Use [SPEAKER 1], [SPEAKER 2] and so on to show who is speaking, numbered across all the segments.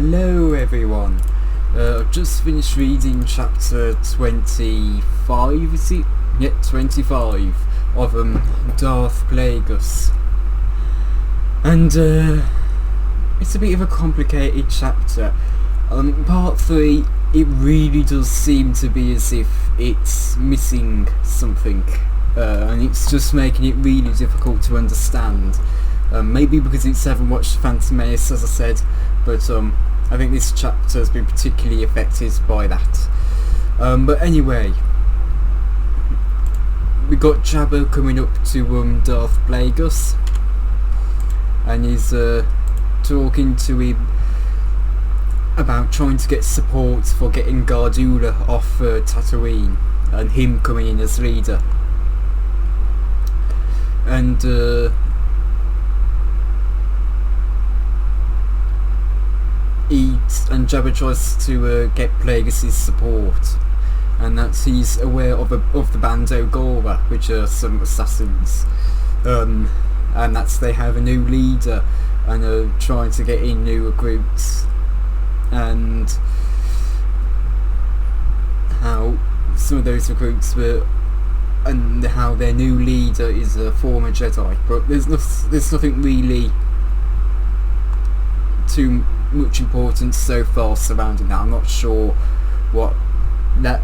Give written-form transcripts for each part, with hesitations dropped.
[SPEAKER 1] Hello everyone, I've just finished reading chapter 25, is it? Yeah, 25 of Darth Plagueis. And it's a bit of a complicated chapter. Part 3, it really does seem to be as if it's missing something, and it's just making it really difficult to understand. Maybe because it's haven't watched Phantom Menace, as I said, but I think this chapter has been particularly affected by that. But anyway, we got Jabba coming up to Darth Plagueis, and he's talking to him about trying to get support for getting Gardula off Tatooine, and him coming in as leader. And Jabba tries to get Plagueis' support, and that he's aware of the Bando Gora, which are some assassins, and that's they have a new leader and are trying to get in new recruits, and how some of those recruits were, and how their new leader is a former Jedi, but there's nothing really too much importance so far surrounding that. I'm not sure what that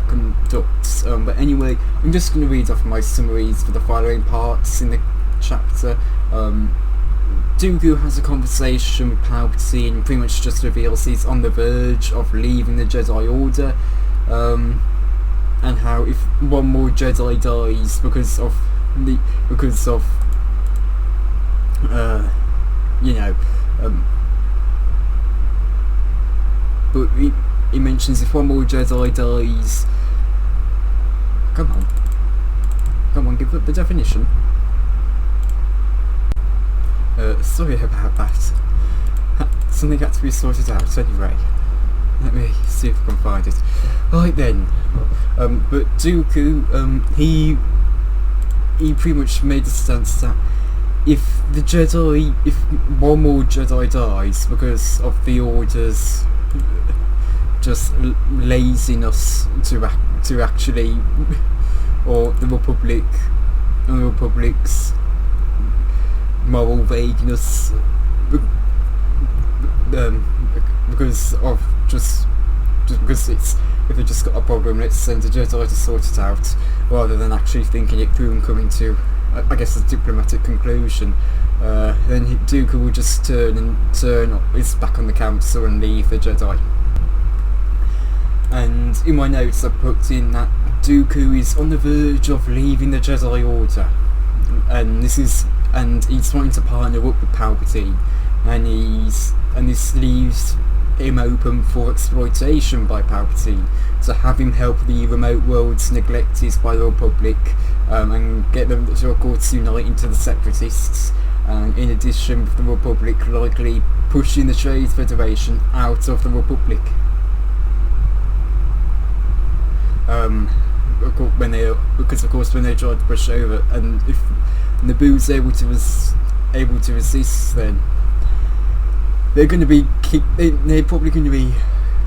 [SPEAKER 1] conducts, but anyway, I'm just going to read off my summaries for the following parts in the chapter. Dooku has a conversation with Palpatine and pretty much just reveals he's on the verge of leaving the Jedi Order, and how if one more Jedi dies but he mentions if one more Jedi dies. Come on, give up the definition. Sorry about that. Something had to be sorted out anyway. Let me see if I can find it. Right then. But Dooku, he pretty much made the stance that if one more Jedi dies because of the Order's just laziness to actually, or the Republic's moral vagueness, because of just because it's, if they just got a problem, let's send a Jedi to sort it out, rather than actually thinking it through and coming to, I guess, a diplomatic conclusion. Then Dooku will just turn his back on the council and leave the Jedi. And in my notes I put in that Dooku is on the verge of leaving the Jedi Order, and he's wanting to partner up with Palpatine, and this leaves him open for exploitation by Palpatine, to have him help the remote worlds neglected by the Republic, and get them to, of course, unite into the Separatists. In addition, the Republic likely pushing the Trade Federation out of the Republic. Because of course when they try to push over, and if Naboo's able to resist, then they're going to be they're probably going to be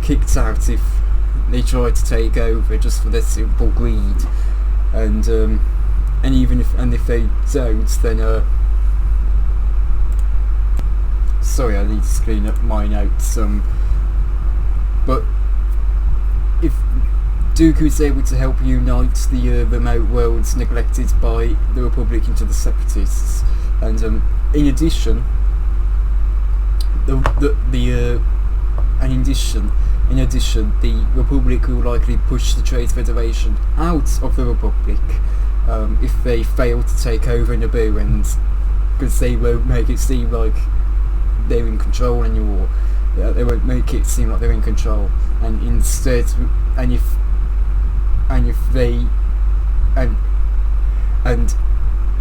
[SPEAKER 1] kicked out if they try to take over just for their simple greed, and if they don't, then sorry, I need to clean up my notes. But if Dooku is able to help unite the remote worlds neglected by the Republic into the Separatists, and in addition, the Republic will likely push the Trade Federation out of the Republic if they fail to take over Naboo, and because they won't make it seem like they're in control anymore. They won't make it seem like they're in control, and instead,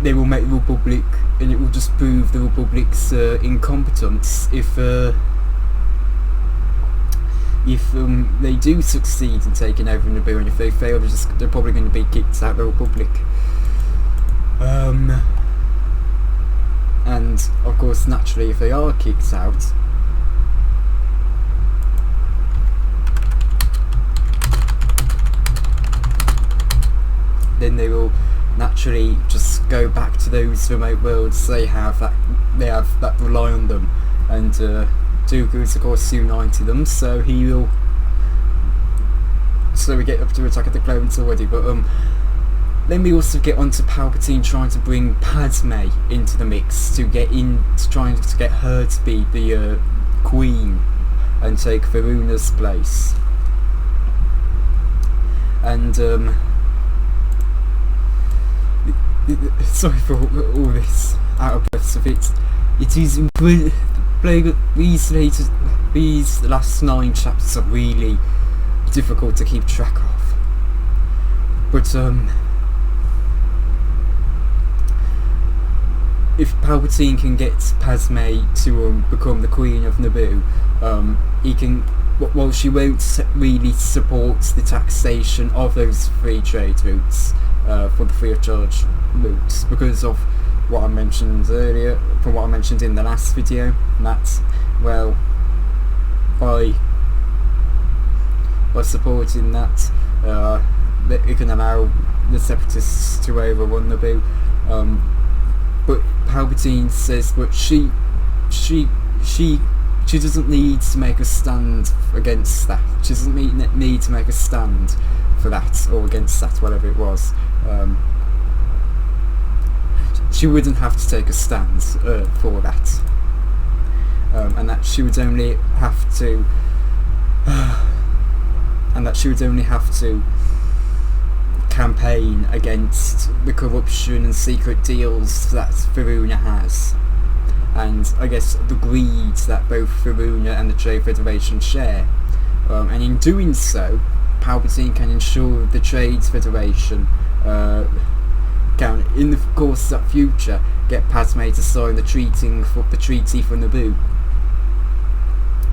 [SPEAKER 1] they will make the Republic, and it will just prove the Republic's incompetence if they do succeed in taking over Naboo, and if they fail, they're probably going to be kicked out of the Republic. And of course, naturally, if they are kicked out, go back to those remote worlds they have that rely on them, and Dooku's of course united them, so we get up to Attack of the Clones already, but then we also get onto Palpatine trying to bring Padme into the mix trying to get her to be the Queen and take Varuna's place. And sorry for all this out of breath of it. It is these last 9 chapters are really difficult to keep track of. But if Palpatine can get Padme to become the Queen of Naboo, he can. Well, she won't really support the taxation of those free trade routes for the free of charge routes, because of what I mentioned earlier, from what I mentioned in the last video, that, well, by supporting that, it can allow the Separatists to overrun Naboo. But Palpatine says that she doesn't need to make a stand against that. She doesn't need to make a stand for that, or against that, whatever it was. She wouldn't have to take a stand for that. And that she would only have to campaign against the corruption and secret deals that Varuna has, and I guess the greed that both Varuna and the Trade Federation share. And in doing so, Palpatine can ensure the Trade Federation can, in the course of that future, get Padme to sign the treaty for Naboo,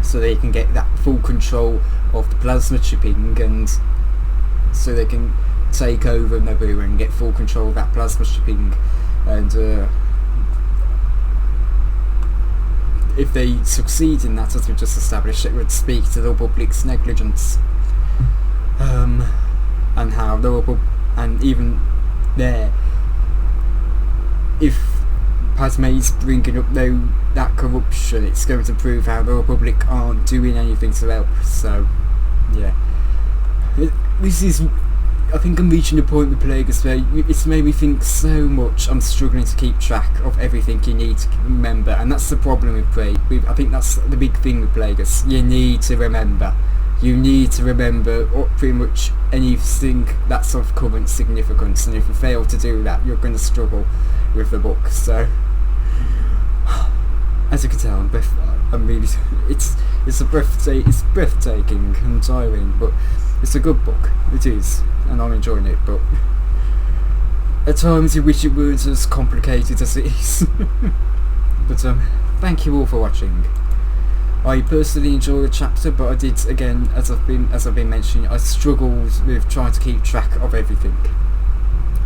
[SPEAKER 1] so they can get that full control of the plasma chipping, and so they can take over Naboo and get full control of that plasma chipping. And if they succeed in that, as we just established, it would speak to the Republic's negligence, and how the Republic, and even there, if Padme is bringing up that corruption, it's going to prove how the Republic aren't doing anything to help. So yeah, this is, I think I'm reaching a point with Plagueis where it's made me think so much I'm struggling to keep track of everything you need to remember, and that's the problem with Plagueis. I think that's the big thing with Plagueis. You need to remember pretty much anything that's of current significance, and if you fail to do that, you're going to struggle with the book. So as you can tell, I'm really, it's breathtaking and tiring, but it's a good book. It is, and I'm enjoying it, but at times you wish it weren't as complicated as it is. But thank you all for watching. I personally enjoyed the chapter, but I did, again, as I've been mentioning, I struggled with trying to keep track of everything.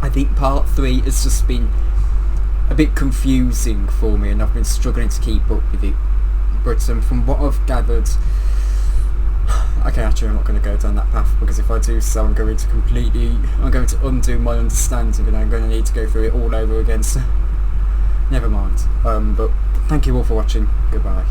[SPEAKER 1] I think part 3 has just been a bit confusing for me, and I've been struggling to keep up with it. But from what I've gathered, okay, actually I'm not going to go down that path, because if I do so, I'm going to undo my understanding, and I'm going to need to go through it all over again, so never mind. But thank you all for watching. Goodbye.